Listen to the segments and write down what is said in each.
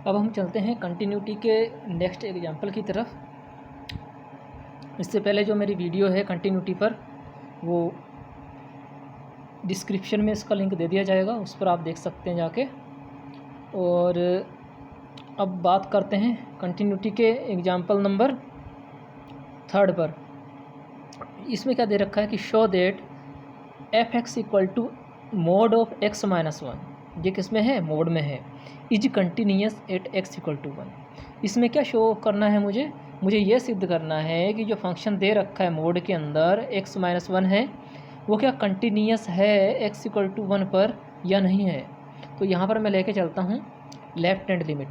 अब हम चलते हैं कंटिन्यूटी के नेक्स्ट एग्जांपल की तरफ। इससे पहले जो मेरी वीडियो है कंटिन्यूटी पर, वो डिस्क्रिप्शन में इसका लिंक दे दिया जाएगा, उस पर आप देख सकते हैं जाके। और अब बात करते हैं कंटिन्यूटी के एग्जांपल नंबर 3 पर। इसमें क्या दे रखा है कि show that f x equal to mod of x minus one, ये किस में है, मोड में है, is continuous at x equal to one. इसमें क्या शो करना है, मुझे ये सिद्ध करना है कि जो फंक्शन दे रखा है मोड के अंदर एक्स माइनस वन है, वो क्या कंटिन्यूस है एक्स इक्वल टू वन पर या नहीं है। तो यहाँ पर मैं लेके चलता हूँ लेफ्ट हैंड लिमिट,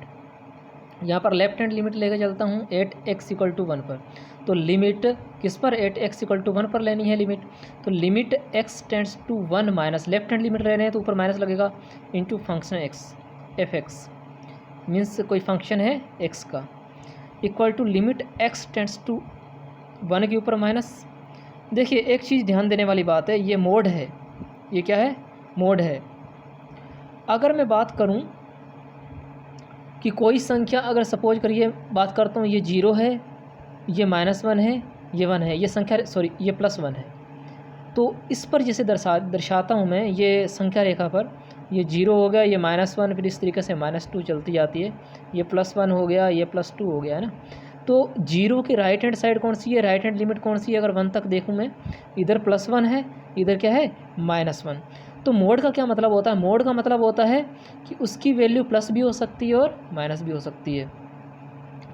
यहाँ पर लेफ्ट हैंड लिमिट लेके चलता हूँ at x equal to one पर। तो लिमिट किस पर, at x equal to one पर लेनी है लिमिट। तो limit x tends to one minus, left hand limit ले रहे हैं तो ऊपर माइनस लगेगा, into function x, f x means कोई फंक्शन है एक्स का, equal to limit x tends to one के ऊपर माइनस। देखिए एक चीज़ ध्यान देने वाली बात है, ये मोड है, ये क्या है, मोड है। अगर मैं बात करूं कि कोई संख्या, अगर सपोज करिए बात करता हूं, ये जीरो है, ये माइनस वन है, ये वन है, ये संख्या सॉरी ये प्लस वन है, तो इस पर जैसे दर्शाता हूं मैं, ये संख्या रेखा पर ये जीरो हो गया, ये माइनस वन, फिर इस तरीके से माइनस टू चलती जाती है, ये प्लस वन हो गया, ये प्लस टू हो गया, है ना। तो जीरो की राइट हैंड साइड कौन सी है, राइट हैंड लिमिट कौन सी है, अगर वन तक देखूँ मैं, इधर प्लस वन है, इधर क्या है, माइनस वन। तो मोड का क्या मतलब होता है, मोड का मतलब होता है कि उसकी वैल्यू प्लस भी हो सकती है और माइनस भी हो सकती है।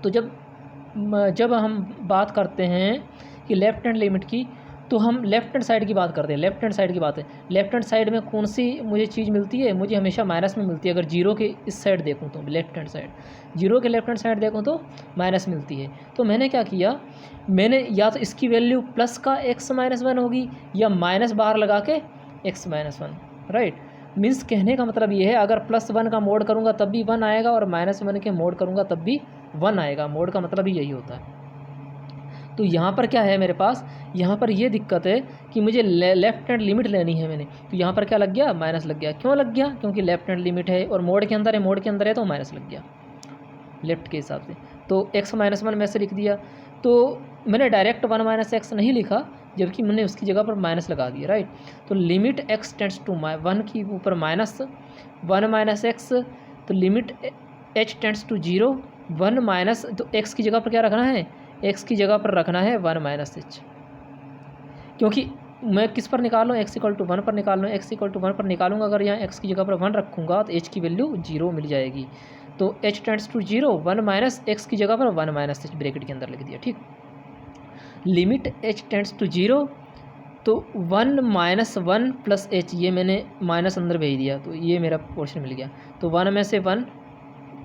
तो जब हम बात करते हैं कि लेफ्ट हैंड लिमिट की, तो हम लेफ्ट हैंड साइड की बात करते हैं, लेफ्ट हैंड साइड की बात है। लेफ्ट हैंड साइड में कौन सी मुझे चीज़ मिलती है, मुझे हमेशा माइनस में मिलती है। अगर जीरो के इस साइड देखूँ तो लेफ्ट हैंड साइड, जीरो के लेफ्ट हैंड साइड देखूँ तो माइनस मिलती है। तो मैंने क्या किया, मैंने या तो इसकी वैल्यू प्लस का एक्स माइनस वन होगी, या माइनस बाहर लगा के x minus one, right. Means कहने का मतलब ये है, अगर प्लस वन का मोड करूँगा तब भी वन आएगा, और माइनस वन के मोड करूँगा तब भी वन आएगा। मोड का मतलब ही यही होता है। तो यहाँ पर क्या है मेरे पास, यहाँ पर ये दिक्कत है कि मुझे लेफ्ट हैंड लिमिट लेनी है मैंने, तो यहाँ पर क्या लग गया, माइनस लग गया। क्यों लग गया, क्योंकि लेफ्ट हैंड लिमिट है और मोड के अंदर है, मोड के अंदर है तो माइनस लग गया लेफ्ट के हिसाब से। तो एक्स माइनस वन में से लिख दिया, तो मैंने डायरेक्ट वन माइनस एक्स नहीं लिखा, जबकि मैंने उसकी जगह पर माइनस लगा दिया, राइट। तो limit x tends to one की ऊपर माइनस वन माइनस एक्स, तो limit h tends to zero, one minus, तो एक्स की जगह पर क्या रखना है, एक्स की जगह पर रखना है वन माइनस एच, क्योंकि मैं किस पर निकाल लूँ, एक्स इक्वल टू वन पर निकाल लूँ, एक्स इक्वल टू वन पर निकालूंगा। अगर यहाँ एक्स की जगह पर वन रखूँगा तो एच की वैल्यू जीरो मिल जाएगी। तो h tends to zero, one minus x की जगह पर वन माइनस एच ब्रैकेट के अंदर लिख दिया, ठीक। Limit h tends to zero, तो one minus one plus h, ये मैंने माइनस अंदर भेज दिया, तो ये मेरा पोर्शन मिल गया। तो वन में से वन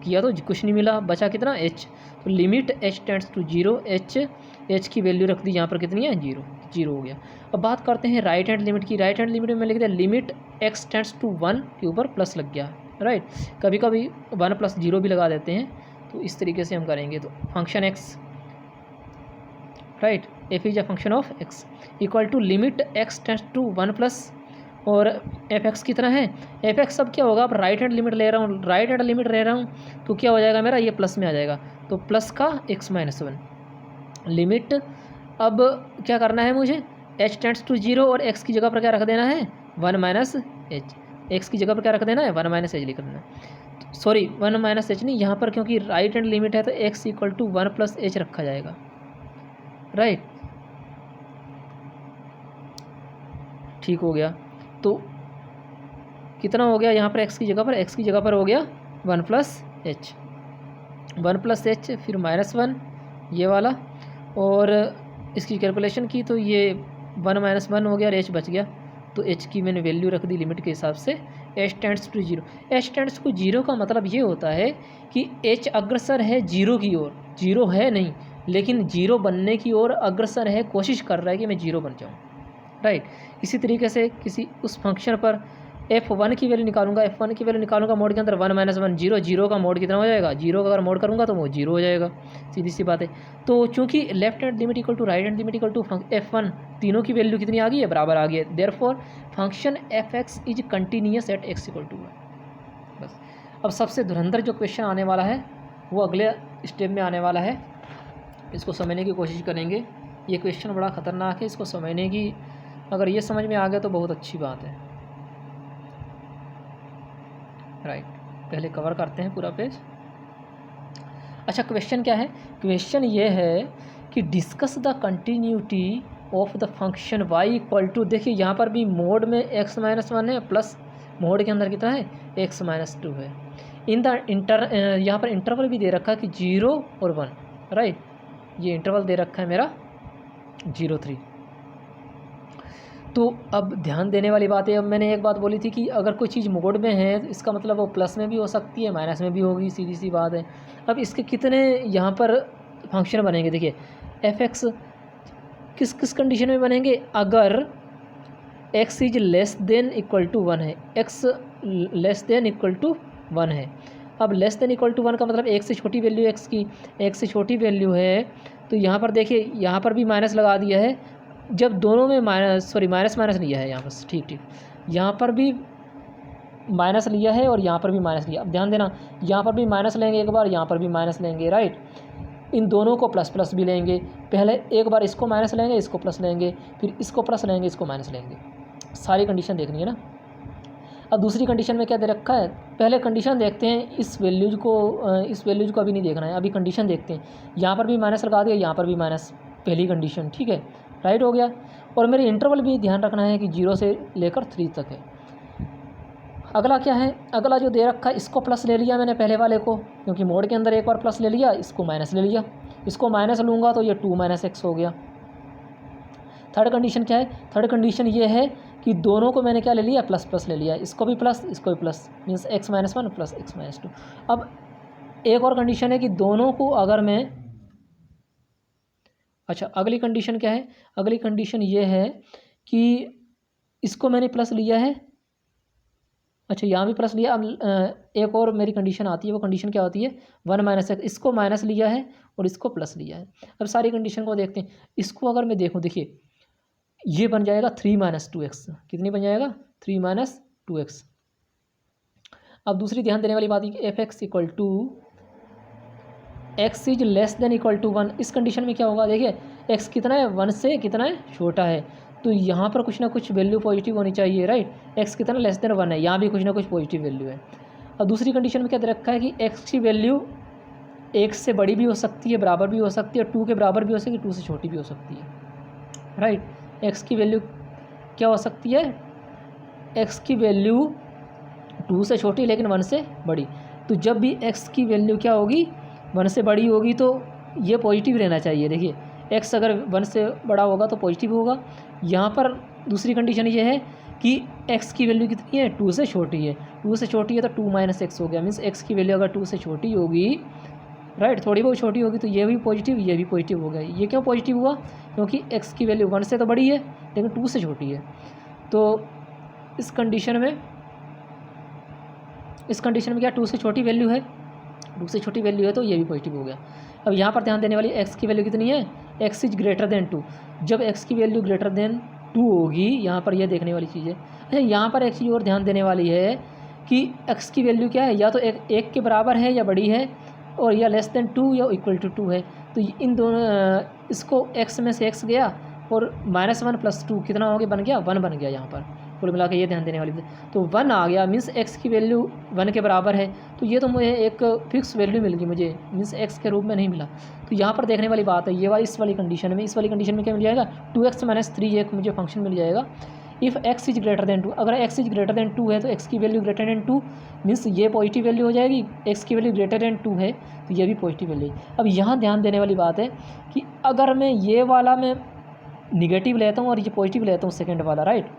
किया तो कुछ नहीं मिला, बचा कितना, एच। तो limit h tends to zero, h की वैल्यू रख दी यहाँ पर कितनी है, जीरो, जीरो हो गया। अब बात करते हैं राइट हैंड लिमिट की। राइट हैंड लिमिट में लिख दिया limit x tends to one के ऊपर प्लस लग गया, राइट। कभी कभी वन प्लस जीरो भी लगा देते हैं, तो इस तरीके से हम करेंगे। तो function x, right, f is a function of x, equal to limit x tends to one plus, और एफ एक्स कितना है, एफ एक्स अब क्या होगा, अब राइट हैंड लिमिट ले रहा हूँ, राइट हैंड लिमिट ले रहा हूँ, तो क्या हो जाएगा मेरा, ये प्लस में आ जाएगा। तो प्लस का एक्स माइनस वन लिमिट, अब क्या करना है मुझे, एच टेंड्स टू जीरो, और एक्स की जगह पर क्या रख देना है, वन माइनस एच, एक्स की जगह पर क्या रख देना है, वन माइनस एच लिख देना, सॉरी वन माइनस एच नहीं, यहाँ पर क्योंकि राइट हैंड लिमिट है तो x equal to one plus h रखा जाएगा, राइट, ठीक हो गया। तो कितना हो गया यहाँ पर, एक्स की जगह पर हो गया one plus H, one plus H, फिर माइनस वन ये वाला, और इसकी कैलकुलेशन की तो ये वन माइनस वन हो गया और एच बच गया। तो एच की मैंने वैल्यू रख दी लिमिट के हिसाब से, h tends to zero. H tends to zero का मतलब ये होता है कि एच अग्रसर है जीरो की ओर, जीरो है नहीं लेकिन जीरो बनने की ओर अग्रसर है, कोशिश कर रहा है कि मैं जीरो बन जाऊँ, राइट। इसी तरीके से किसी उस फंक्शन पर एफ वन की वैल्यू निकालूंगा, एफ वन की वैल्यू निकालूंगा मोड के अंदर, one minus one zero, zero का मोड कितना हो जाएगा, जीरो का अगर मोड करूंगा तो वो जीरो हो जाएगा, सीधी सी बात है। तो चूंकि left hand limit equal to right hand limit equal to f one, तीनों की वैल्यू कितनी आ गई है, बराबर आ गई है। Therefore function f x is continuous at x equal to one. बस अब सबसे धुरंधर जो क्वेश्चन आने वाला है वो अगले स्टेप में आने वाला है, इसको समझने की कोशिश करेंगे। ये क्वेश्चन बड़ा ख़तरनाक है, इसको समझने की अगर ये समझ में आ गया तो बहुत अच्छी बात है। राइट, पहले कवर करते हैं पूरा पेज। अच्छा, क्वेश्चन क्या है? क्वेश्चन ये है कि discuss the continuity of the function y equal to, देखिए यहाँ पर भी मोड में x माइनस 1 है, प्लस मोड के अंदर कितना है x माइनस 2 है। इन द यहाँ पर इंटरवल भी दे रखा है कि 0 और 1, राइट, ये इंटरवल दे रखा है मेरा 0 3। तो अब ध्यान देने वाली बात है, अब मैंने एक बात बोली थी कि अगर कोई चीज़ मोड में है तो इसका मतलब वो प्लस में भी हो सकती है, माइनस में भी होगी, सीधी सी बात है। अब इसके कितने यहाँ पर फंक्शन बनेंगे? देखिए f(x) किस किस कंडीशन में बनेंगे? अगर x is less than equal to 1 है, x less than equal to 1 है। अब लेस देन इक्वल टू 1 का मतलब 1 से छोटी वैल्यू x की, 1 से छोटी वैल्यू है, तो यहाँ पर देखिए यहाँ पर भी माइनस लगा दिया है, जब दोनों में माइनस माइनस लिया है यहाँ पर, ठीक, यहाँ पर भी माइनस लिया है और यहाँ पर भी माइनस लिया। अब ध्यान देना, यहाँ पर भी माइनस लेंगे एक बार, यहाँ पर भी माइनस लेंगे, राइट। इन दोनों को प्लस प्लस भी लेंगे, पहले एक बार इसको माइनस लेंगे, इसको प्लस लेंगे, फिर इसको प्लस लेंगे, इसको माइनस लेंगे। सारी कंडीशन देखनी है ना। अब दूसरी कंडीशन में क्या दे रखा है? पहले कंडीशन देखते हैं, इस वैल्यूज को अभी नहीं देखना है, अभी कंडीशन देखते हैं। यहाँ पर भी माइनस लगा दिया, यहाँ पर भी माइनस, पहली कंडीशन, ठीक है, राइट हो गया। और मेरे इंटरवल भी ध्यान रखना है कि 0 से लेकर 3 तक है। अगला क्या है? अगला जो दे रखा है, इसको प्लस ले लिया मैंने पहले वाले को, क्योंकि मोड के अंदर एक बार प्लस ले लिया, इसको माइनस ले लिया, इसको माइनस लूँगा तो ये 2 - x हो गया। थर्ड कंडीशन क्या है? थर्ड कंडीशन ये है कि दोनों को मैंने क्या ले लिया? प्लस प्लस ले लिया, इसको भी प्लस, इसको भी plus, means x - 1 plus x - 2। अब एक और कंडीशन है कि दोनों को अगर मैं, अच्छा अगली कंडीशन क्या है? अगली कंडीशन ये है कि इसको मैंने प्लस लिया है, अच्छा यहाँ भी प्लस लिया। अब एक और मेरी कंडीशन आती है, वो कंडीशन क्या होती है? 1 - x, इसको माइनस लिया है और इसको प्लस लिया है। अब सारी कंडीशन को देखते हैं। इसको अगर मैं देखूँ, देखिए ये बन जाएगा 3 - 2x, कितनी बन जाएगा? 3 - 2x। अब दूसरी ध्यान देने वाली बात है कि f(x) equal to x is less than equal to 1। इस कंडीशन में क्या होगा? देखिए x कितना है? 1 से कितना है? छोटा है, तो यहाँ पर कुछ ना कुछ वैल्यू पॉजिटिव होनी चाहिए, राइट। x कितना? लेस देन 1 है, यहाँ भी कुछ ना कुछ पॉजिटिव वैल्यू है। अब दूसरी कंडीशन में क्या दे रखा है कि x की वैल्यू 1 से बड़ी भी हो सकती है, बराबर भी हो सकती है, 2 के बराबर भी हो सकती है, 2 से छोटी भी हो सकती है, राइट। x की वैल्यू क्या हो सकती है? x की वैल्यू 2 से छोटी लेकिन 1 से बड़ी। तो जब भी x की वैल्यू क्या होगी? 1 से बड़ी होगी, तो ये पॉजिटिव रहना चाहिए। देखिए x अगर 1 से बड़ा होगा तो पॉजिटिव होगा। यहाँ पर दूसरी कंडीशन ये है कि x की वैल्यू कितनी है? 2 से छोटी है, 2 से छोटी है तो 2 - x हो गया, मीन्स x की वैल्यू अगर 2 से छोटी होगी, राइट, थोड़ी बहुत छोटी होगी, तो ये भी पॉजिटिव, ये भी पॉजिटिव हो गया। ये क्यों पॉजिटिव हुआ? क्योंकि x की वैल्यू 1 से तो बड़ी है लेकिन 2 से छोटी है। तो इस कंडीशन में क्या 2 से छोटी वैल्यू है? 2 से छोटी वैल्यू है तो ये भी पॉजिटिव हो गया। अब यहाँ पर ध्यान देने वाली, x की वैल्यू कितनी है? x is greater than 2। जब x की वैल्यू ग्रेटर देन 2 होगी, यहाँ पर यह देखने वाली चीज़ है। अच्छा, यहाँ पर एक चीज़ और ध्यान देने वाली है कि x की वैल्यू क्या है? या तो एक के बराबर है या बड़ी है, और या लेस देन 2 या इक्वल टू 2 है। तो इन दोनों, इसको x में से x गया और -1 + 2 कितना हो गया? बन गया 1 बन गया। यहाँ पर कुल मिला के ये ध्यान देने वाली तो 1 आ गया, मीन्स x की वैल्यू 1 के बराबर है, तो ये तो मुझे एक फिक्स वैल्यू मिल गई, मुझे मीन्स x के रूप में नहीं मिला। तो यहाँ पर देखने वाली बात है, ये वाली इस वाली कंडीशन में क्या मिल जाएगा? 2x - 3 एक मुझे फंक्शन मिल जाएगा। If x is greater than 2, अगर x इज ग्रेटर देन 2 है तो x की वैल्यू ग्रेटर देन 2, मीन्स ये पॉजिटिव वैल्यू हो जाएगी। x की वैल्यू ग्रेटर देन 2 है तो ये भी पॉजिटिव वैल्यू है। अब यहाँ ध्यान देने वाली बात है कि अगर मैं ये वाला मैं निगेटिव लेता हूँ और ये पॉजिटिव लेता हूँ, सेकेंड वाला, राइट,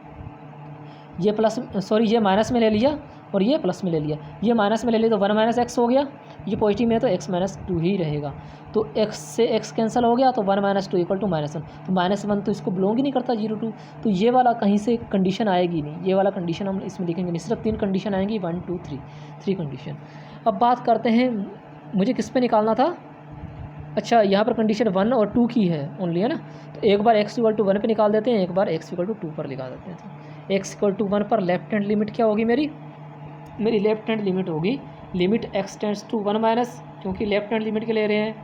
ये माइनस में ले लिया और ये प्लस में ले लिया, ये माइनस में ले लिया तो 1 - x हो गया, ये पॉजिटिव में है तो x - 2 ही रहेगा। तो x से x कैंसिल हो गया तो 1 - 2 इक्वल टू -1, तो -1 तो इसको बिलोंग ही नहीं करता 0 2, तो ये वाला कहीं से कंडीशन आएगी नहीं, ये वाला कंडीशन हम इसमें लिखेंगे नहीं, सिर्फ 3 कंडीशन आएंगी, 1 2 3 कंडीशन। अब बात करते हैं, मुझे किस पे निकालना था? अच्छा, यहाँ पर कंडीशन 1 और 2 की है ओनली, है ना। तो एक बार x = 1 पे निकाल देते हैं, एक बार x = 2 पर निकाल देते हैं। x = 1 पर लेफ्ट हैंड लिमिट क्या होगी? मेरी लेफ्ट हैंड लिमिट होगी limit x tends to 1 minus, क्योंकि लेफ्ट हैंड लिमिट के ले रहे हैं।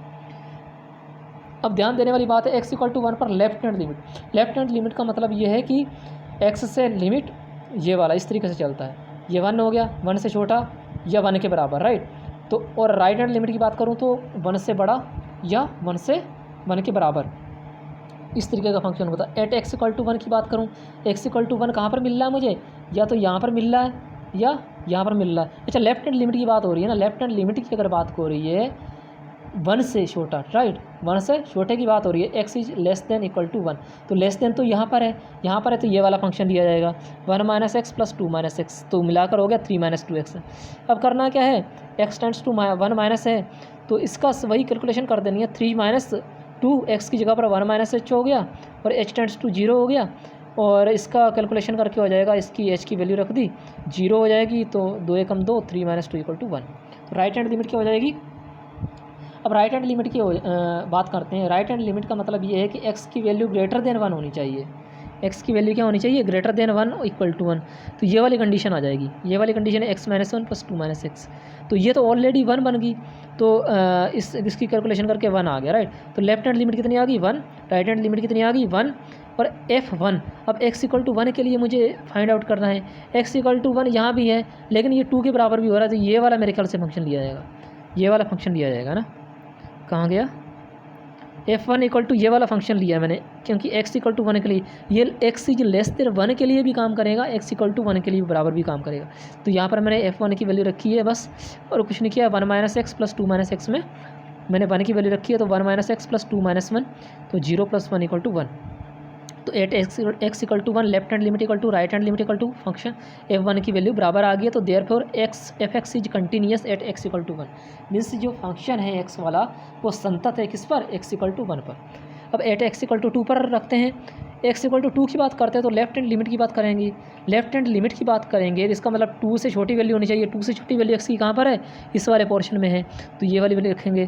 अब ध्यान देने वाली बात है x इक्वल टू 1 पर left hand limit. Left hand limit का मतलब ये है कि x से लिमिट ये वाला इस तरीके से चलता है, ये 1 हो गया, 1 से छोटा या 1 के बराबर, राइट। तो और राइट हैंड लिमिट की बात करूँ तो 1 से बड़ा या 1 से 1 के बराबर, इस तरीके का फंक्शन होता है। एट x इक्वल टू 1 की बात करूँ, x इक्वल टू 1 कहाँ पर मिल रहा है मुझे, या तो यहाँ पर मिल रहा है या यहाँ पर मिल रहा है। अच्छा, लेफ्ट हैंड लिमिट की बात हो रही है ना, लेफ्ट हैंड लिमिट की अगर बात हो रही है 1 से छोटा, राइट, 1 से छोटे की बात हो रही है, x is less than equal to 1, तो लेस देन तो यहाँ पर है, यहाँ पर है तो ये वाला फंक्शन दिया जाएगा 1 minus x plus 2 minus x, तो मिलाकर हो गया 3 माइनस 2x। अब करना क्या है, x टेंड्स टू 1 माइनस है तो इसका वही कैलकुलेशन कर देनी है, 3 माइनस 2x की जगह पर 1 माइनस एच हो गया और h टेंड्स टू 0 हो गया, और इसका कैलकुलेशन करके हो जाएगा, इसकी h की वैल्यू रख दी 0 हो जाएगी, तो 2 एकम 2, 3 माइनस 2 इक्वल टू 1। तो राइट हैंड लिमिट क्या हो जाएगी। अब राइट हैंड लिमिट की बात करते हैं। राइट हैंड लिमिट का मतलब ये है कि x की वैल्यू ग्रेटर देन 1 होनी चाहिए, x की वैल्यू क्या होनी चाहिए, ग्रेटर देन 1 इक्वल टू 1, तो ये वाली कंडीशन आ जाएगी। ये वाली कंडीशन है x minus 1 plus 2 minus x, तो ये तो ऑलरेडी 1 बन गई, तो इसकी कैलकुलेशन करके 1 आ गया, राइट। तो लेफ्ट हैंड लिमिट कितनी आ गई 1, राइट हैंड लिमिट कितनी आ गई 1 और f1। अब x इक्वल टू 1 के लिए मुझे फाइंड आउट करना है, x इक्वल टू 1 यहाँ भी है लेकिन ये 2 के बराबर भी हो रहा है, तो ये वाला मेरे ख्याल से फंक्शन लिया जाएगा, ये वाला फंक्शन लिया जाएगा ना, कहाँ गया, f1 इक्वल टू ये वाला फंक्शन लिया है मैंने, क्योंकि x इक्वल टू 1 के लिए ये x इज लेस देन 1 के लिए भी काम करेगा, x इक्वल टू 1 के लिए बराबर भी काम करेगा। तो यहाँ पर मैंने f1 की वैल्यू रखी है बस, और कुछ नहीं किया, 1 minus x plus 2 minus x में मैंने 1 की वैल्यू रखी है, तो 1 माइनस एक्स प्लस 2 माइनस 1, तो 0 प्लस 1 इक्वल टू 1। तो at x equal to 1 left hand limit equal to right hand limit equal to function f1 की वैल्यू बराबर आ गई है, तो therefore f x is continuous at x equal to 1, means जो function है x वाला वो संतत है किस पर, x इक्वल टू 1 पर। अब एट x इक्वल टू 2 पर रखते हैं, x इक्वल टू 2 की बात करते हैं तो लेफ्ट हैंड लिमिट की बात करेंगे, लेफ्ट हैंड लिमिट की बात करेंगे इसका मतलब 2 से छोटी वैल्यू होनी चाहिए, 2 से छोटी वैल्यू x की कहाँ पर है, इस वाले पोर्शन में है, तो ये वाली वैल्यू रखेंगे,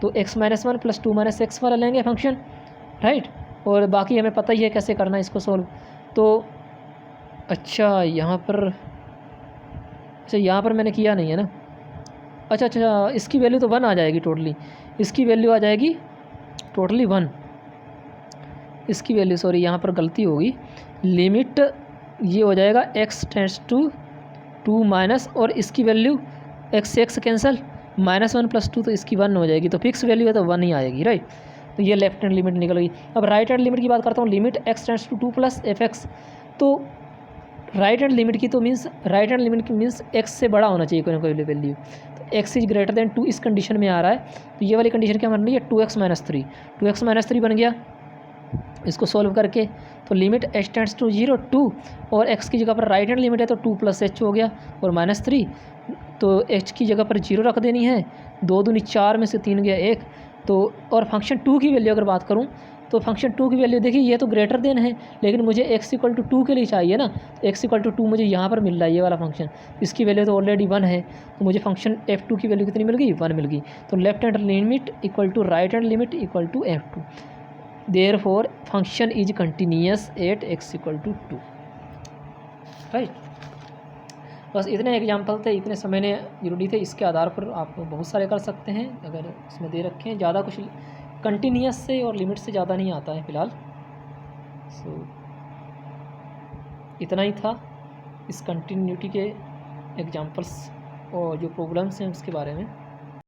तो x minus 1 plus 2 minus x वाला लेंगे फंक्शन, राइट। और बाकी हमें पता ही है कैसे करना है इसको सॉल्व। तो अच्छा यहाँ पर, अच्छा यहाँ पर मैंने किया नहीं है ना, अच्छा इसकी वैल्यू तो 1 आ जाएगी टोटली, इसकी वैल्यू आ जाएगी टोटली 1, इसकी वैल्यू सॉरी यहाँ पर गलती होगी, लिमिट ये हो जाएगा x टेंड्स टू 2 माइनस, और इसकी वैल्यू x से x कैंसिल, -1 प्लस 2, तो इसकी 1 हो जाएगी, तो फिक्स वैल्यू है तो 1 ही आएगी, राइट। तो ये लेफ्ट हैंड लिमिट निकल गई। अब राइट हैंड लिमिट की बात करता हूँ, limit x tends to 2 plus f(x), तो राइट हैंड लिमिट की तो मीन्स राइट हैंड लिमिट की मीन्स x से बड़ा होना चाहिए कोई ना कोई वैल्यू, तो x इज ग्रेटर देन 2 इस कंडीशन में आ रहा है, तो ये वाली कंडीशन क्या बन रही है, 2x माइनस 3, 2x माइनस 3 बन गया इसको सॉल्व करके, तो लिमिट h टेंड्स टू 0 2, और x की जगह पर राइट हैंड लिमिट है तो 2 प्लस h हो गया और -3, तो h की जगह पर 0 रख देनी है, 2 दूनी 4 में से 3 गया 1, तो और फंक्शन 2 की वैल्यू अगर बात करूं तो फंक्शन 2 की वैल्यू देखिए ये तो ग्रेटर देन है, लेकिन मुझे x इक्वल टू 2 के लिए चाहिए ना, तो x इक्वल टू 2 मुझे यहाँ पर मिल रहा है ये वाला फंक्शन, इसकी वैल्यू तो ऑलरेडी 1 है, तो मुझे फंक्शन f2 की वैल्यू कितनी मिल गई, 1 मिल गई। तो left hand limit equal to right hand limit equal to f2, therefore function is continuous at x equal to 2, right. बस इतने एग्जाम्पल थे, इतने समझने जरूरी थे, इसके आधार पर आप बहुत सारे कर सकते हैं अगर इसमें दे रखे हैं, ज़्यादा कुछ कंटिन्यूअस से और लिमिट से ज़्यादा नहीं आता है फ़िलहाल। सो इतना ही था इस कंटिन्यूटी के एग्जाम्पल्स और जो प्रॉब्लम्स हैं उसके बारे में।